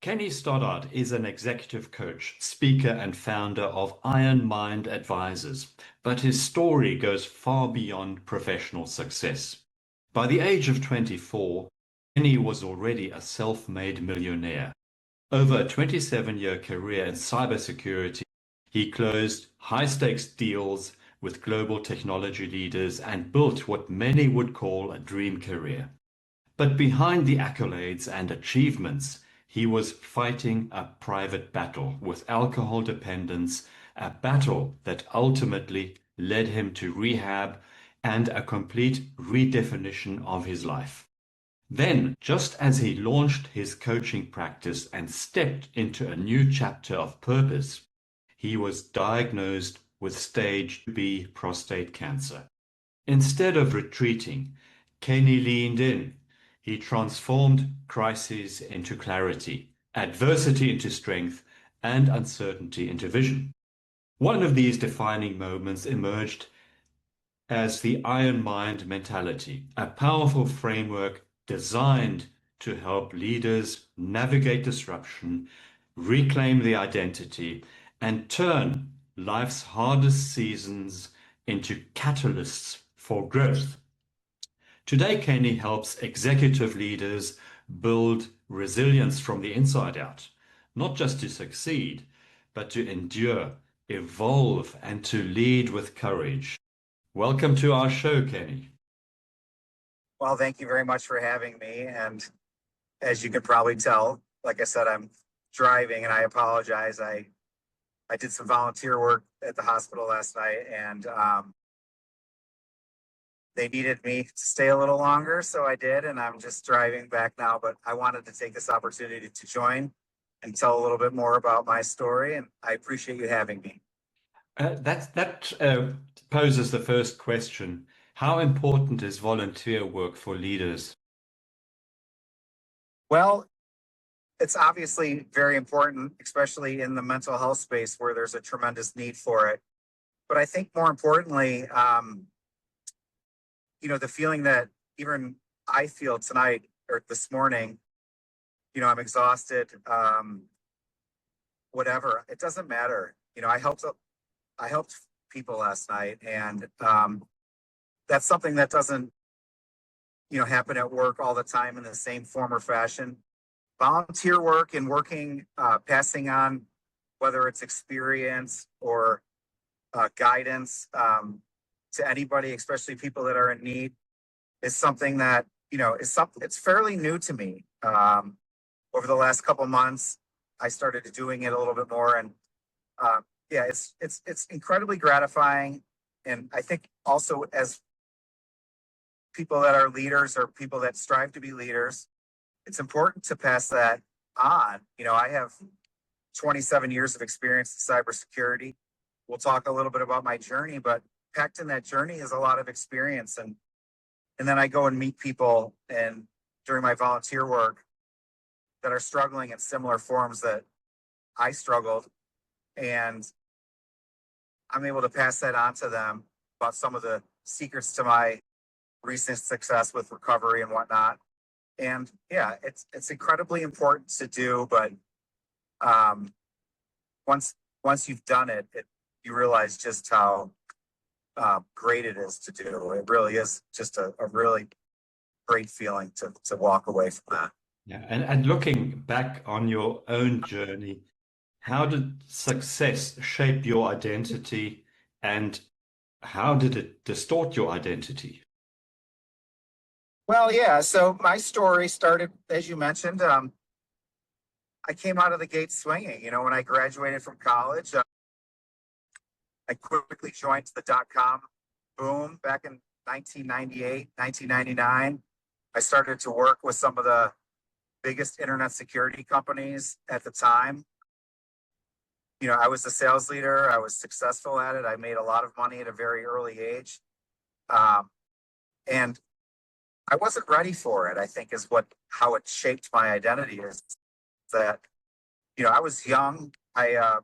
Kenny Stoddart is an executive coach, speaker, and founder of Iron Mind Advisors, but his story goes far beyond professional success. By the age of 24, Kenny was already a self-made millionaire. Over a 27-year career in cybersecurity, he closed high-stakes deals with global technology leaders and built what many would call a dream career. But behind the accolades and achievements, he was fighting a private battle with alcohol dependence, a battle that ultimately led him to rehab and a complete redefinition of his life. Then, just as he launched his coaching practice and stepped into a new chapter of purpose, he was diagnosed with stage B prostate cancer. Instead of retreating, Kenny leaned in. He transformed crises into clarity, adversity into strength, and uncertainty into vision. One of these defining moments emerged as the Iron Mind mentality, a powerful framework designed to help leaders navigate disruption, reclaim their identity, and turn life's hardest seasons into catalysts for growth. Today, Kenny helps executive leaders build resilience from the inside out, not just to succeed, but to endure, evolve, and to lead with courage. Welcome to our show, Kenny. Well, thank you very much for having me. And as you can probably tell, like I said, I'm driving and I apologize. I did some volunteer work at the hospital last night and they needed me to stay a little longer. So I did, and I'm just driving back now. But I wanted to take this opportunity to join and tell a little bit more about my story. And I appreciate you having me. That poses the first question. How important is volunteer work for leaders? Well, it's obviously very important, especially in the mental health space where there's a tremendous need for it. But I think more importantly, the feeling that even I feel tonight or this morning, I'm exhausted, whatever, it doesn't matter. I helped people last night, and that's something that doesn't, happen at work all the time in the same form or fashion. Volunteer work and working, passing on, whether it's experience or guidance to anybody, especially people that are in need, is something that, it's fairly new to me. Over the last couple months, I started doing it a little bit more, and yeah, it's incredibly gratifying. And I think also as people that are leaders or people that strive to be leaders, it's important to pass that on. I have 27 years of experience in cybersecurity. We'll talk a little bit about my journey, but packed in that journey is a lot of experience. And then I go and meet people and during my volunteer work that are struggling in similar forms that I struggled. And I'm able to pass that on to them about some of the secrets to my recent success with recovery and whatnot. And yeah, it's incredibly important to do, but once you've done it, you realize just how great it is to do. It really is just a really great feeling to walk away from that. Yeah, and looking back on your own journey, how did success shape your identity and how did it distort your identity? Well, yeah. So my story started, as you mentioned. I came out of the gate swinging. When I graduated from college, I quickly joined the dot-com boom back in 1998, 1999. I started to work with some of the biggest internet security companies at the time. I was a sales leader. I was successful at it. I made a lot of money at a very early age. And I wasn't ready for it, I think, is how it shaped my identity, is that, I was young. I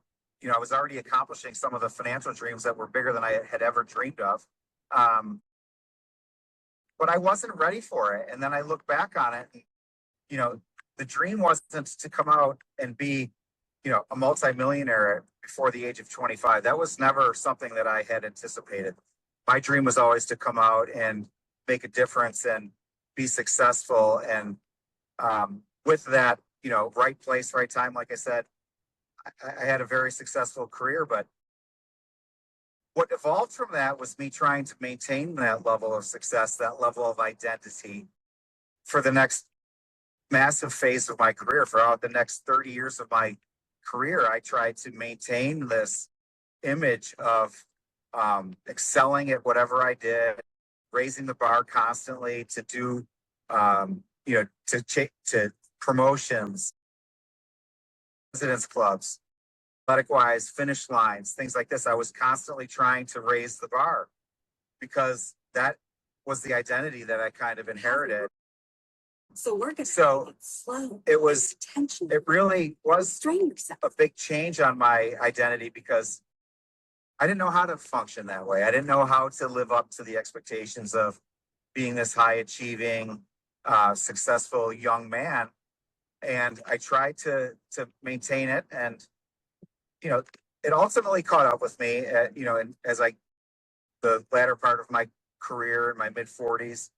was already accomplishing some of the financial dreams that were bigger than I had ever dreamed of. But I wasn't ready for it. And then I look back on it, and, the dream wasn't to come out and be, a multimillionaire before the age of 25. That was never something that I had anticipated. My dream was always to come out and make a difference and be successful. And with that, right place, right time, like I said, I had a very successful career. But what evolved from that was me trying to maintain that level of success, that level of identity for the next massive phase of my career. For the next 30 years of my career, I tried to maintain this image of excelling at whatever I did, raising the bar constantly to do, to promotions, residence clubs, athletic wise, finish lines, things like this. I was constantly trying to raise the bar because that was the identity that I kind of inherited. So it really was a big change on my identity because I didn't know how to function that way. I didn't know how to live up to the expectations of being this high achieving, successful young man. And I tried to maintain it. And, it ultimately caught up with me, as the latter part of my career in my mid 40s.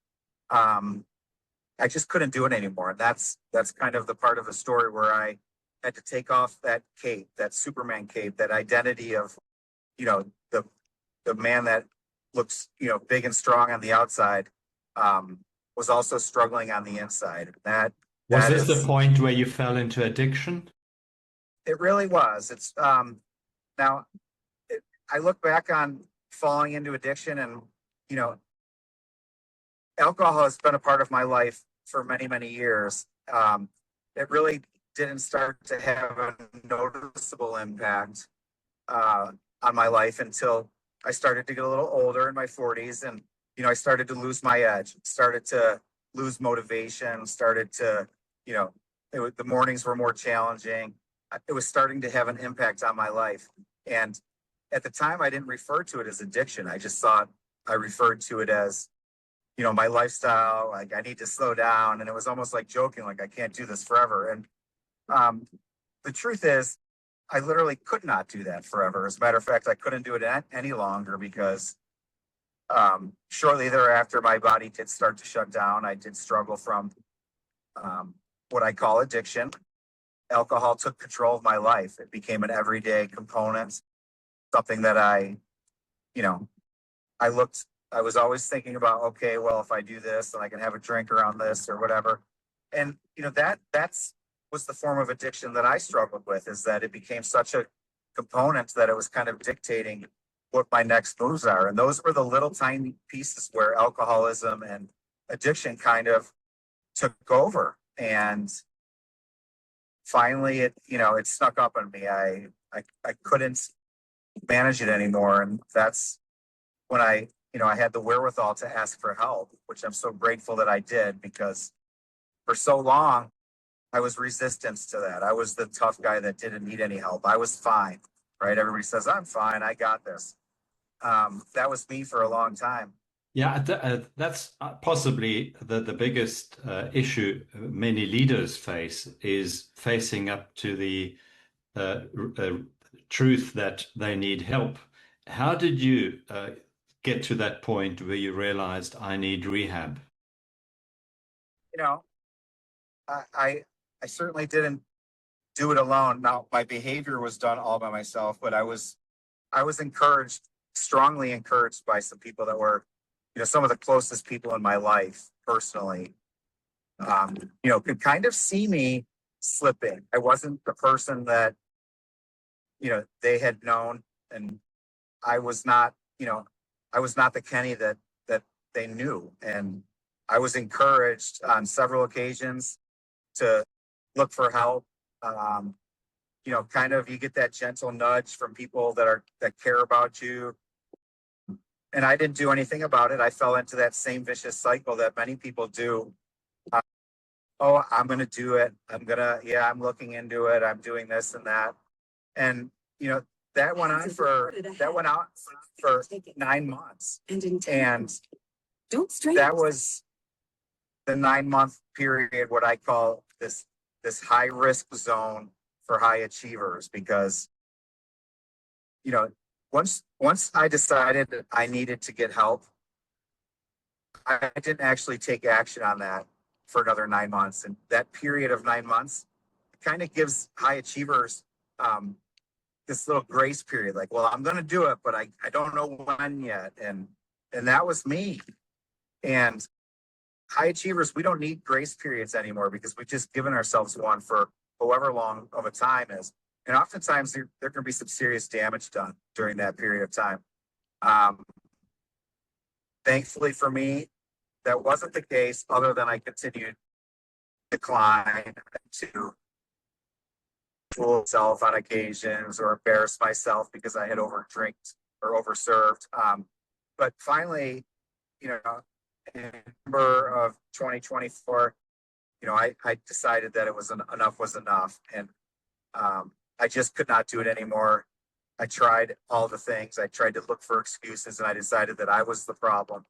I just couldn't do it anymore. And that's kind of the part of the story where I had to take off that cape, that Superman cape, that identity of, the man that looks, big and strong on the outside, was also struggling on the inside. Was this the point where you fell into addiction? It really was. It's now I look back on falling into addiction, and alcohol has been a part of my life for many, many years. It really didn't start to have a noticeable impact on my life until I started to get a little older in my 40s, and I started to lose my edge, started to lose motivation, started to, the mornings were more challenging. It was starting to have an impact on my life. And at the time, I didn't refer to it as addiction. I just thought I referred to it as, my lifestyle. Like, I need to slow down. And it was almost like joking, like I can't do this forever. And the truth is, I literally could not do that forever. As a matter of fact, I couldn't do it any longer because shortly thereafter, my body did start to shut down. I did struggle from what I call addiction. Alcohol took control of my life. It became an everyday component, something that I was always thinking about, okay, well, if I do this, then I can have a drink around this or whatever. And, that's was the form of addiction that I struggled with, is that it became such a component that it was kind of dictating what my next moves are. And those were the little tiny pieces where alcoholism and addiction kind of took over. And finally, it snuck up on me. I couldn't manage it anymore. And that's when I had the wherewithal to ask for help, which I'm so grateful that I did, because for so long, I was resistant to that. I was the tough guy that didn't need any help. I was fine, right? Everybody says, I'm fine. I got this. That was me for a long time. Yeah, that's possibly the biggest issue many leaders face, is facing up to the truth that they need help. How did you get to that point where you realized I need rehab? I certainly didn't do it alone. Now, my behavior was done all by myself, but I was encouraged, strongly encouraged by some people that were, some of the closest people in my life personally, could kind of see me slipping. I wasn't the person that, they had known, and I was not the Kenny that they knew. And I was encouraged on several occasions to look for help. Kind of, you get that gentle nudge from people that care about you. And I didn't do anything about it. I fell into that same vicious cycle that many people do. Oh, I'm going to do it. I'm looking into it. I'm doing this and that. And, that went on for 9 months. And that was the 9-month period, what I call this this high risk zone for high achievers because, you know, once I decided that I needed to get help, I didn't actually take action on that for another 9 months. And that period of 9 months kind of gives high achievers this little grace period, like, well, I'm going to do it, but I don't know when yet. And that was me. And high achievers, we don't need grace periods anymore because we've just given ourselves one for however long of a time is. And oftentimes there can be some serious damage done during that period of time. Thankfully for me, that wasn't the case, other than I continued to decline, to fool myself on occasions or embarrass myself because I had overdrinked or overserved. But finally, you know, in November of 2024, you know, I decided that enough was enough. And I just could not do it anymore. I tried all the things. I tried to look for excuses, and I decided that I was the problem.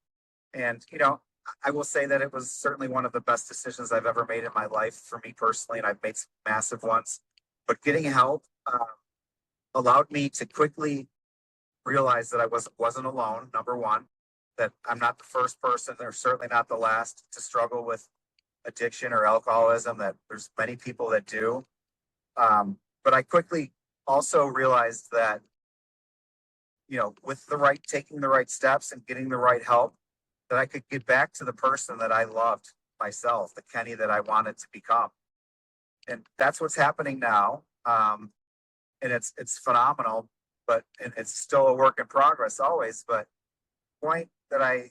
And, you know, I will say that it was certainly one of the best decisions I've ever made in my life for me personally, and I've made some massive ones. But getting help allowed me to quickly realize that I wasn't alone, number one, that I'm not the first person, or certainly not the last, to struggle with addiction or alcoholism, that there's many people that do. But I quickly also realized that, you know, with taking the right steps and getting the right help, that I could get back to the person that I loved myself, the Kenny that I wanted to become. And that's what's happening now. And it's phenomenal, but it's still a work in progress always. But the point that I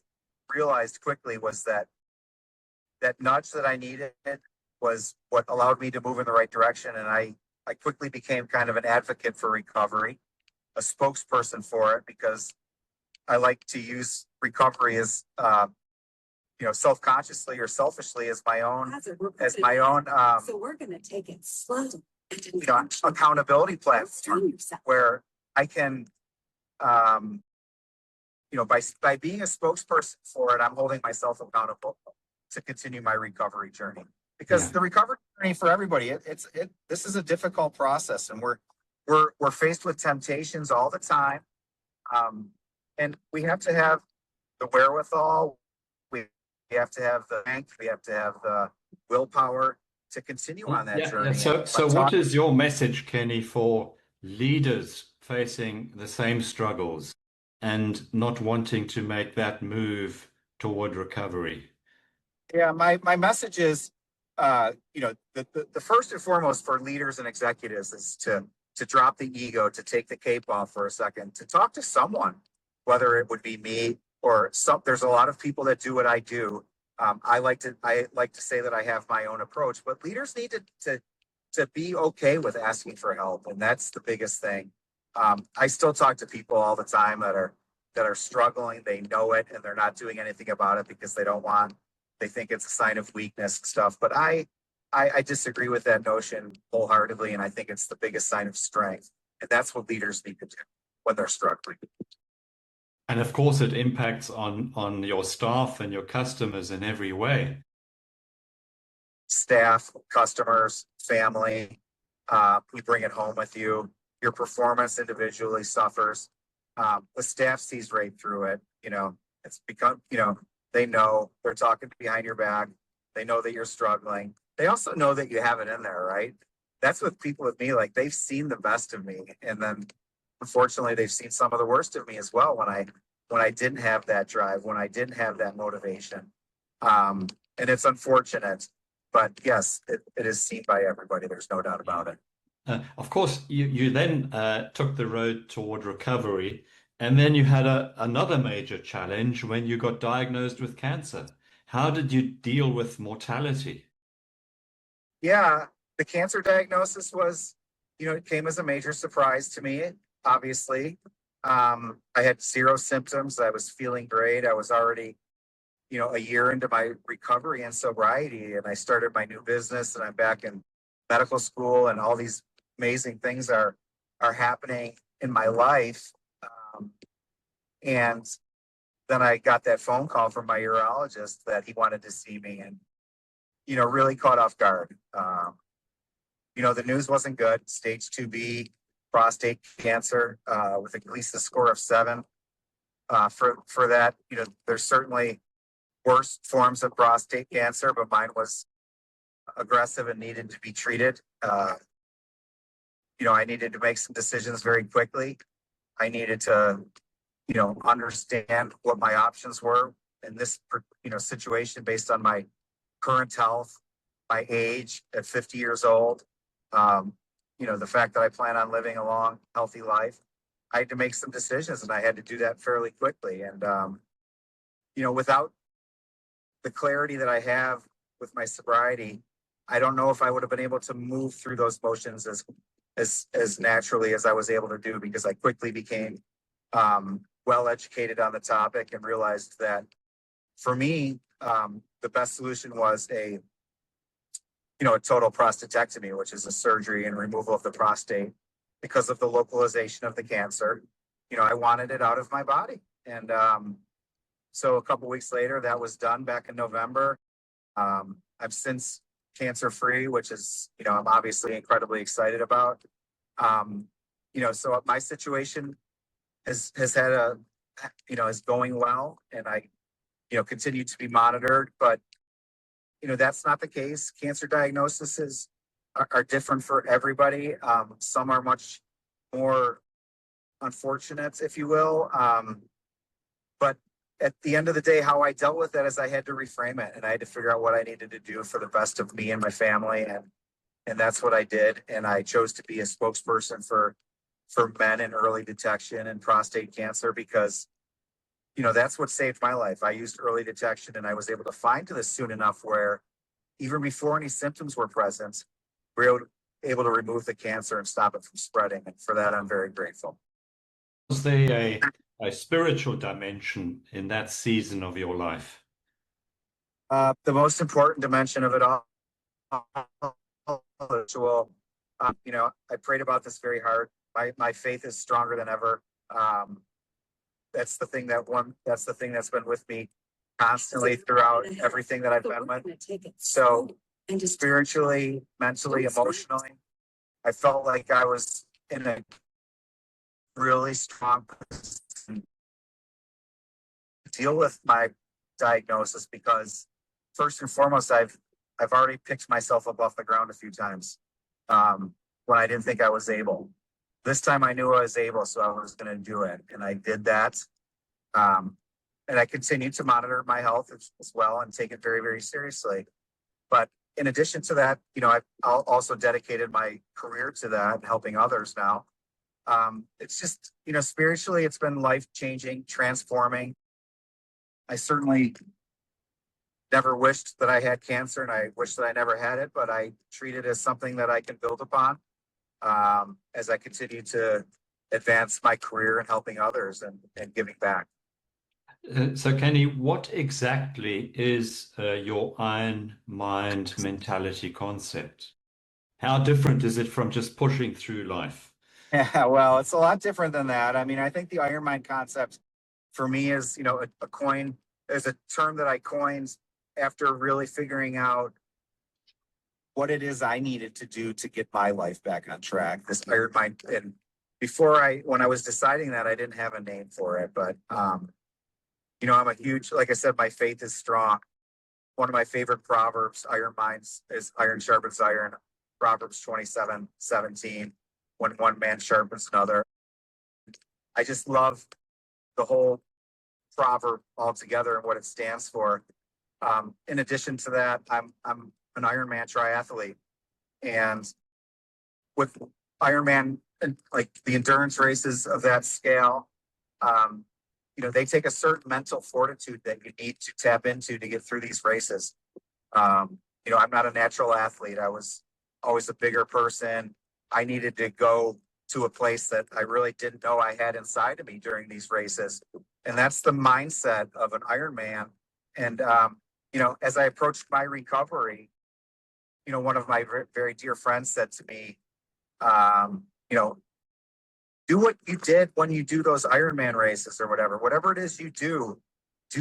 realized quickly was that nudge that I needed was what allowed me to move in the right direction. And I quickly became kind of an advocate for recovery, a spokesperson for it, because I like to use recovery as, you know, self-consciously or selfishly as my own, So we're going to take it slow. You know, accountability platform where I can, you know, by being a spokesperson for it, I'm holding myself accountable to continue my recovery journey. Because the recovery journey for everybody, this is a difficult process, and we're faced with temptations all the time. And we have to have the wherewithal, we have to have the strength, we have to have the willpower to continue on that journey. So what is your message, Kenny, for leaders facing the same struggles and not wanting to make that move toward recovery? Yeah, my message is, you know, the first and foremost for leaders and executives is to drop the ego, to take the cape off for a second, to talk to someone, whether it would be me or there's a lot of people that do what I do. I like to say that I have my own approach, but leaders need to be okay with asking for help, and that's the biggest thing. I still talk to people all the time that are struggling. They know it, and they're not doing anything about it because they think it's a sign of weakness and stuff. But I disagree with that notion wholeheartedly, and I think it's the biggest sign of strength, and that's what leaders need to do when they're struggling. And of course, it impacts on your staff and your customers in every way. Staff, customers, family, you bring it home with you. Your performance individually suffers. The staff sees right through it. You know, it's become, you know, they know, they're talking behind your back. They know that you're struggling. They also know that you have it in there, right? That's with people with me, like they've seen the best of me. And then unfortunately, they've seen some of the worst of me as well when I didn't have that drive, when I didn't have that motivation. And it's unfortunate, but yes, it is seen by everybody. There's no doubt about it. Of course, you then took the road toward recovery, and then you had another major challenge when you got diagnosed with cancer. How did you deal with mortality? Yeah, the cancer diagnosis was, you know, it came as a major surprise to me, obviously. I had 0 symptoms. I was feeling great. I was already, you know, a year into my recovery and sobriety, and I started my new business, and I'm back in medical school, and all these amazing things are happening in my life. And then I got that phone call from my urologist that he wanted to see me, and, you know, really caught off guard. the news wasn't good. Stage 2B prostate cancer, with at least a score of 7. For that, there's certainly worse forms of prostate cancer, but mine was aggressive and needed to be treated. I needed to make some decisions very quickly. I needed to, understand what my options were in this, situation based on my current health, my age at 50 years old. The fact that I plan on living a long, healthy life. I had to make some decisions, and I had to do that fairly quickly. And, without the clarity that I have with my sobriety, I don't know if I would have been able to move through those motions as naturally as I was able to do, because I quickly became well educated on the topic and realized that for me, the best solution was a total prostatectomy, which is a surgery and removal of the prostate because of the localization of the cancer. I wanted it out of my body. And so a couple weeks later, that was done back in November. I've since cancer-free, which is, I'm obviously incredibly excited about. So my situation has had is going well, and I, continue to be monitored, but that's not the case. Cancer diagnoses are different for everybody. Some are much more unfortunate, if you will. But at the end of the day, how I dealt with that is I had to reframe it, and I had to figure out what I needed to do for the best of me and my family. And that's what I did. And I chose to be a spokesperson for men in early detection and prostate cancer, because that's what saved my life. I used early detection, and I was able to find this soon enough where even before any symptoms were present, we were able to remove the cancer and stop it from spreading. And for that, I'm very grateful. Was there a spiritual dimension in that season of your life? The most important dimension of it all, I prayed about this very hard. My faith is stronger than ever. That's the thing that's been with me constantly throughout everything that I've been with. So spiritually, mentally, emotionally, I felt like I was in a really strong position to deal with my diagnosis, because first and foremost, I've already picked myself up off the ground a few times when I didn't think I was able. This time I knew I was able, so I was going to do it, and I did that. And I continue to monitor my health as well and take it very, very seriously. But in addition to that, I've also dedicated my career to that, helping others now. It's just, spiritually, it's been life-changing, transforming. I certainly never wished that I had cancer, and I wish that I never had it, but I treat it as something that I can build upon as I continue to advance my career and helping others and giving back. So, Kenny, what exactly is your iron mind mentality concept? How different is it from just pushing through life? Yeah, well, it's a lot different than that. I mean, I think the iron mind concept for me is, a coin is a term that I coined after really figuring out what it is I needed to do to get my life back on track. This iron mind, and when I was deciding that, I didn't have a name for it, but I'm a huge, like I said, my faith is strong. One of my favorite proverbs, iron minds, is iron sharpens iron. Proverbs 27:17. When one man sharpens another. I just love the whole proverb altogether and what it stands for. In addition to that, I'm an Ironman triathlete, and with Ironman and like the endurance races of that scale, they take a certain mental fortitude that you need to tap into to get through these races. I'm not a natural athlete. I was always a bigger person. I needed to go to a place that I really didn't know I had inside of me during these races. And that's the mindset of an Ironman. And, as I approached my recovery, one of my very dear friends said to me, do what you did when you do those Ironman races or whatever it is you do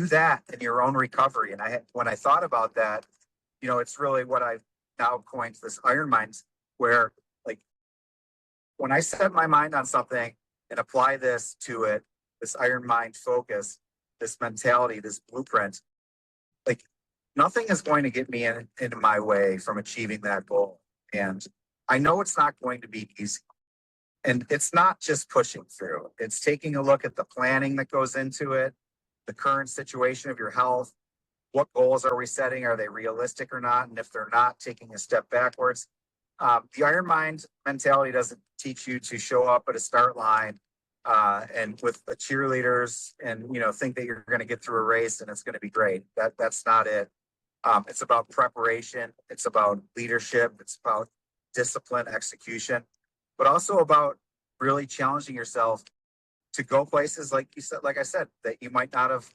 that in your own recovery. And when I thought about that, it's really what I've now coined this Iron Mind where like when I set my mind on something and apply this to it, this iron mind focus, this mentality, this blueprint, like nothing is going to get me into my way from achieving that goal. And I know it's not going to be easy. And it's not just pushing through. It's taking a look at the planning that goes into it, the current situation of your health. What goals are we setting? Are they realistic or not? And if they're not, taking a step backwards. The Iron Mind mentality doesn't teach you to show up at a start line and with the cheerleaders and think that you're going to get through a race and it's going to be great. That's not it. It's about preparation. It's about leadership. It's about discipline, execution, but also about really challenging yourself to go places like I said, that you might not have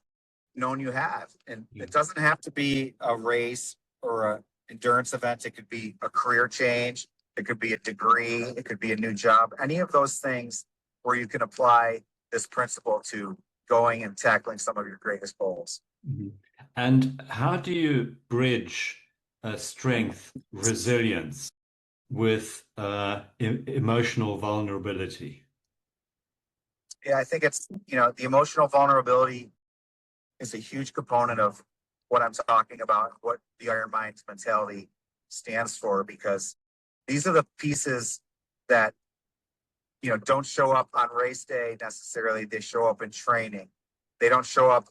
known you have. And it doesn't have to be a race or an endurance event. It could be a career change. It could be a degree. It could be a new job. Any of those things where you can apply this principle to going and tackling some of your greatest goals. Mm-hmm. And how do you bridge strength, resilience with emotional vulnerability? Yeah, I think it's, the emotional vulnerability is a huge component of what I'm talking about, what the Iron Mind mentality stands for, because these are the pieces that, don't show up on race day necessarily. They show up in training. They don't show up,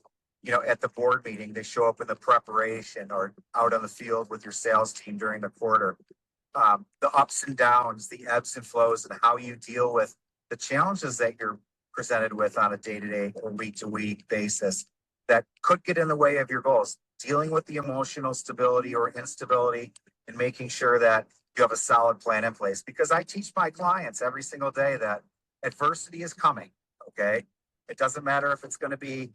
at the board meeting. They show up in the preparation or out on the field with your sales team during the quarter. The ups and downs, the ebbs and flows, and how you deal with the challenges that you're presented with on a day-to-day or week-to-week basis that could get in the way of your goals. Dealing with the emotional stability or instability and making sure that you have a solid plan in place. Because I teach my clients every single day that adversity is coming, okay? It doesn't matter if it's going to be,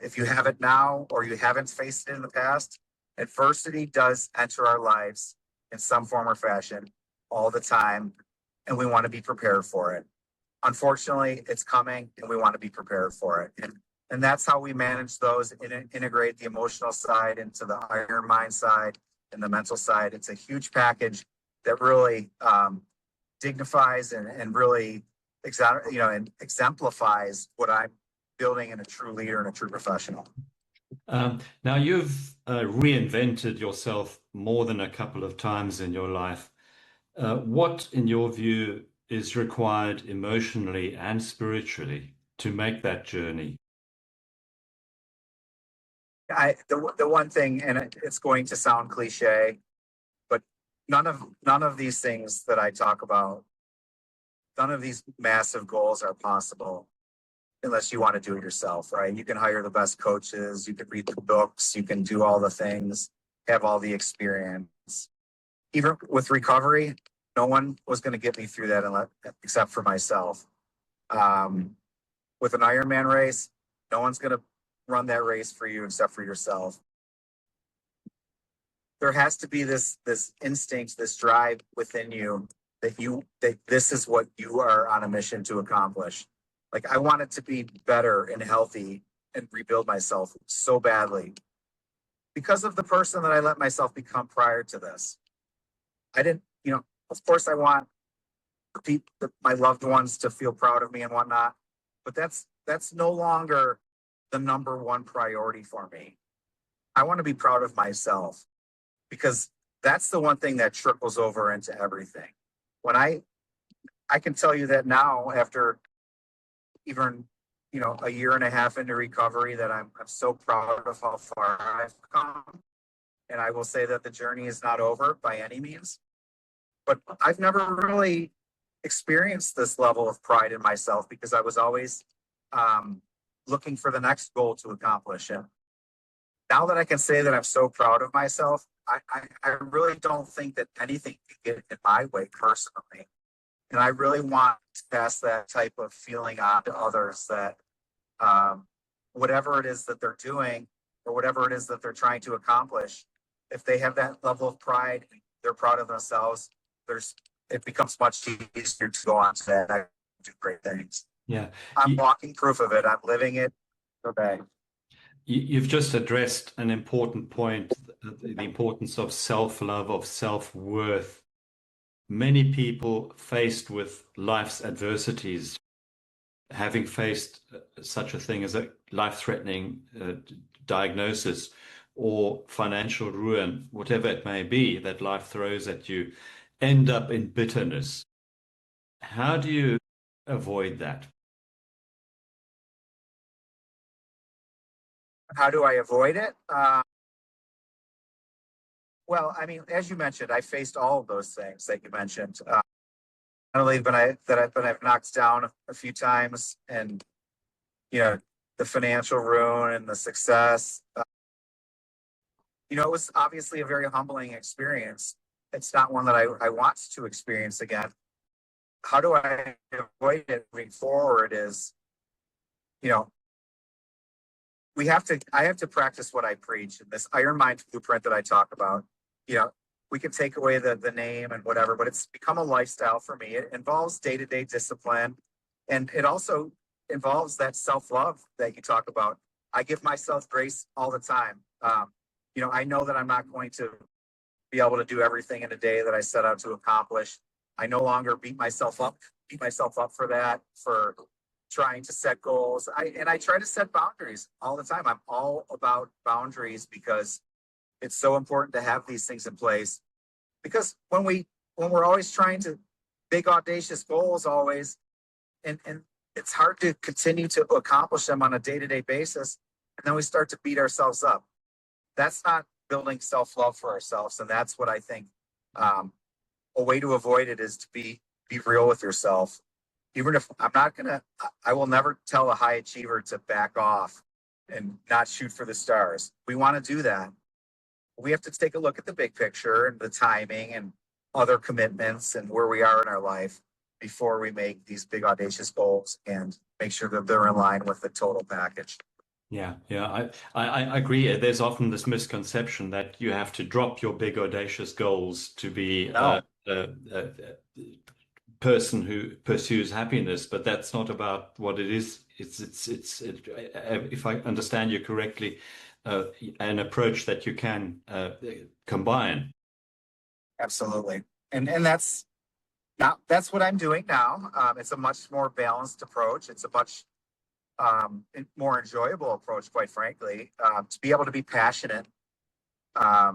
if you have it now or you haven't faced it in the past. Adversity does enter our lives in some form or fashion all the time, and we want to be prepared for it. Unfortunately, it's coming, and we want to be prepared for it. And that's how we manage those and integrate the emotional side into the Iron Mind side and the mental side. It's a huge package that really dignifies and really exemplifies what I'm building in a true leader and a true professional. Now, you've reinvented yourself more than a couple of times in your life. What, in your view, is required emotionally and spiritually to make that journey? The one thing, and it's going to sound cliche, but none of these things that I talk about, none of these massive goals are possible unless you want to do it yourself, right? You can hire the best coaches, you can read the books, you can do all the things, have all the experience. Even with recovery, no one was going to get me through that except for myself. With an Ironman race, no one's going to run that race for you except for yourself. There has to be this instinct, this drive within you that this is what you are on a mission to accomplish. Like, I wanted to be better and healthy and rebuild myself so badly because of the person that I let myself become prior to this. I didn't, of course I want my loved ones to feel proud of me and whatnot, but that's no longer the number one priority for me. I want to be proud of myself because that's the one thing that trickles over into everything. When I can tell you that now, after even, a year and a half into recovery, that I'm so proud of how far I've come. And I will say that the journey is not over by any means, but I've never really experienced this level of pride in myself because I was always looking for the next goal to accomplish. And now that I can say that I'm so proud of myself, I really don't think that anything can get in my way personally. And I really want to pass that type of feeling on to others that whatever it is that they're doing or whatever it is that they're trying to accomplish, if they have that level of pride, they're proud of themselves, it becomes much easier to go on to that and do great things. Yeah. I'm walking proof of it. I'm living it today. You've just addressed an important point, the importance of self-love, of self-worth. many people faced with life's adversities, having faced such a thing as a life-threatening diagnosis or financial ruin, whatever it may be that life throws at you, end up in bitterness. How do you avoid that? How do I avoid it? Well, I mean, as you mentioned, I faced all of those things that you mentioned. Not only I've knocked down a few times, and you know, the financial ruin and the success. It was obviously a very humbling experience. It's not one that I want to experience again. How do I avoid it moving forward? Is you know, I have to practice what I preach, and this iron mind blueprint that I talk about. You know, we can take away the name and whatever, but it's become a lifestyle for me. It involves day-to-day discipline, and it also involves that self-love that you talk about. I give myself grace all the time. I know that I'm not going to be able to do everything in a day that I set out to accomplish. I no longer beat myself up for that, for trying to set goals. I try to set boundaries all the time. I'm all about boundaries because it's so important to have these things in place. Because when we're always trying to big audacious goals always, and it's hard to continue to accomplish them on a day-to-day basis, and then we start to beat ourselves up. That's not building self-love for ourselves, and that's what I think a way to avoid it is to be real with yourself. Even if I will never tell a high achiever to back off and not shoot for the stars. We want to do that. We have to take a look at the big picture and the timing and other commitments and where we are in our life before we make these big audacious goals and make sure that they're in line with the total package. Yeah, I agree. There's often this misconception that you have to drop your big audacious goals to be No. a person who pursues happiness, but that's not about what it is. If I understand you correctly, an approach that you can combine. Absolutely. And that's what I'm doing now. It's a much more balanced approach. It's a much more enjoyable approach, quite frankly, to be able to be passionate. I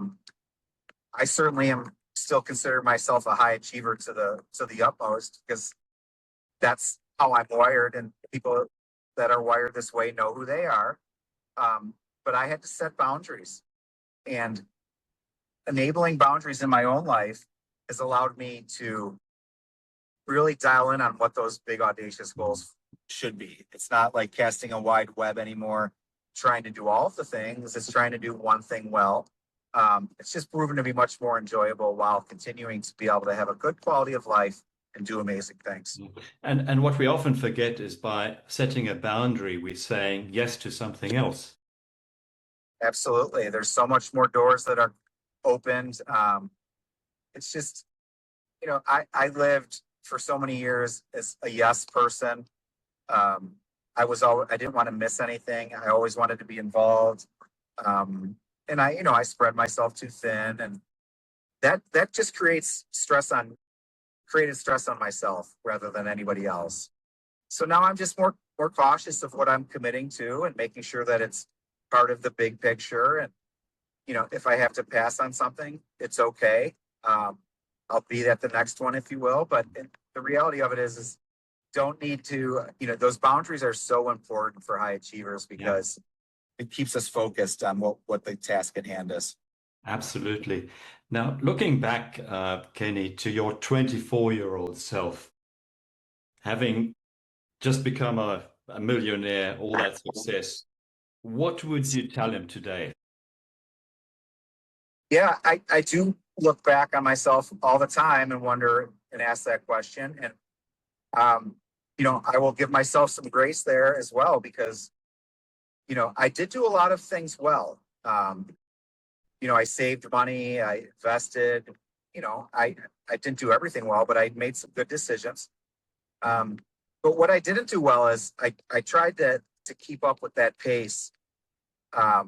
certainly am still consider myself a high achiever to the utmost because that's how I'm wired, and people that are wired this way know who they are. But I had to set boundaries, and enabling boundaries in my own life has allowed me to really dial in on what those big audacious goals should be. It's not like casting a wide web anymore, trying to do all of the things. It's trying to do one thing well. It's just proven to be much more enjoyable while continuing to be able to have a good quality of life and do amazing things. And what we often forget is by setting a boundary, we're saying yes to something else. Absolutely. There's so much more doors that are opened. It's just, I lived for so many years as a yes person. I didn't want to miss anything. I always wanted to be involved. And I spread myself too thin, and that just created stress on myself rather than anybody else. So now I'm just more cautious of what I'm committing to and making sure that it's part of the big picture. And, if I have to pass on something, it's okay. I'll be at the next one, if you will. But the reality of it is don't need to, those boundaries are so important for high achievers because it keeps us focused on what the task at hand is. Absolutely. Now, looking back, Kenny, to your 24-year-old self, having just become a millionaire, all that success, what would you tell him today? Yeah, I do look back on myself all the time and wonder and ask that question. And, I will give myself some grace there as well because, I did do a lot of things well. I saved money, I invested, I didn't do everything well, but I made some good decisions. But what I didn't do well is I tried to keep up with that pace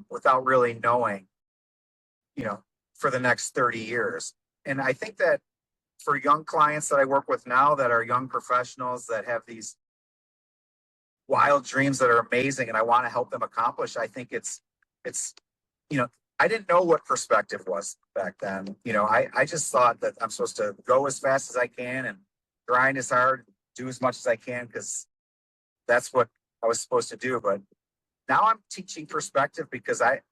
without really knowing, for the next 30 years. And I think that for young clients that I work with now that are young professionals that have these wild dreams that are amazing and I want to help them accomplish, I think it's, you know, I didn't know what perspective was back then. You know, I just thought that I'm supposed to go as fast as I can and grind as hard, do as much as I can because that's what I was supposed to do. But now I'm teaching perspective because it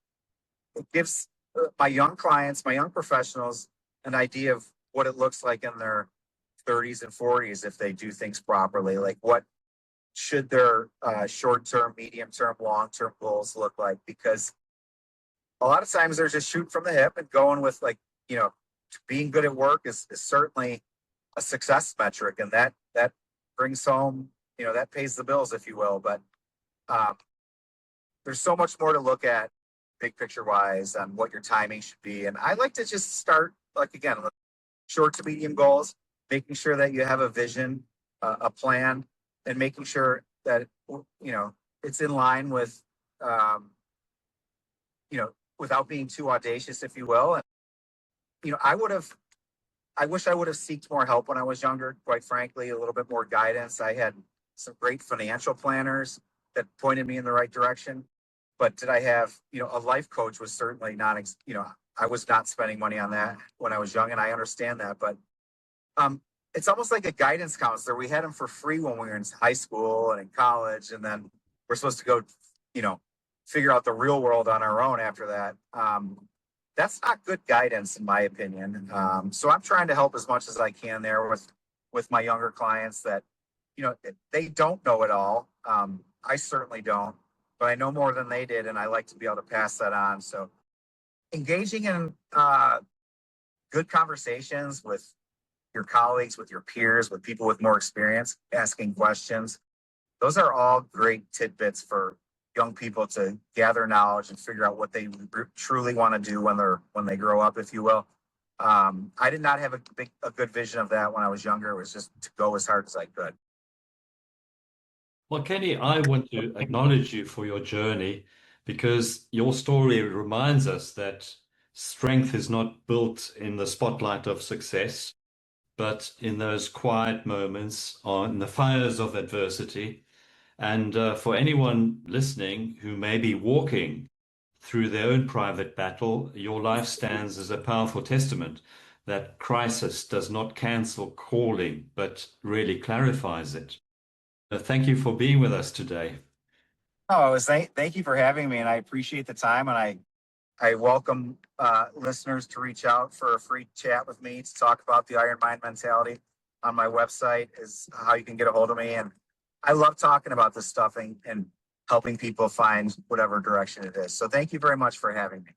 gives my young clients, my young professionals, an idea of what it looks like in their 30s and 40s if they do things properly. Like what should their short-term, medium-term, long-term goals look like? Because a lot of times they're just shooting from the hip and going with like, you know, being good at work is certainly a success metric, and that brings home, you know, that pays the bills, if you will. But there's so much more to look at big picture wise on what your timing should be. And I like to just start, like, again, short to medium goals, making sure that you have a vision, a plan, and making sure that, you know, it's in line with, you know, without being too audacious, if you will. And, you know, I wish I would have sought more help when I was younger, quite frankly, a little bit more guidance. I had some great financial planners that pointed me in the right direction. But did I have, you know, a life coach was certainly not, you know, I was not spending money on that when I was young, and I understand that. But it's almost like a guidance counselor. We had them for free when we were in high school and in college, and then we're supposed to go, you know, figure out the real world on our own after that. That's not good guidance, in my opinion. So I'm trying to help as much as I can there with my younger clients that, you know, they don't know it all. I certainly don't, but I know more than they did, and I like to be able to pass that on. So engaging in good conversations with your colleagues, with your peers, with people with more experience, asking questions, those are all great tidbits for young people to gather knowledge and figure out what they truly want to do when they grow up, if you will. I did not have a good vision of that when I was younger. It was just to go as hard as I could. Well, Kenny, I want to acknowledge you for your journey because your story reminds us that strength is not built in the spotlight of success, but in those quiet moments, on the fires of adversity. And for anyone listening who may be walking through their own private battle, your life stands as a powerful testament that crisis does not cancel calling, but really clarifies it. Thank you for being with us today. Oh, thank you for having me, and I appreciate the time, and I welcome listeners to reach out for a free chat with me to talk about the Iron Mind mentality. On my website is how you can get a hold of me, and I love talking about this stuff and helping people find whatever direction it is. So thank you very much for having me.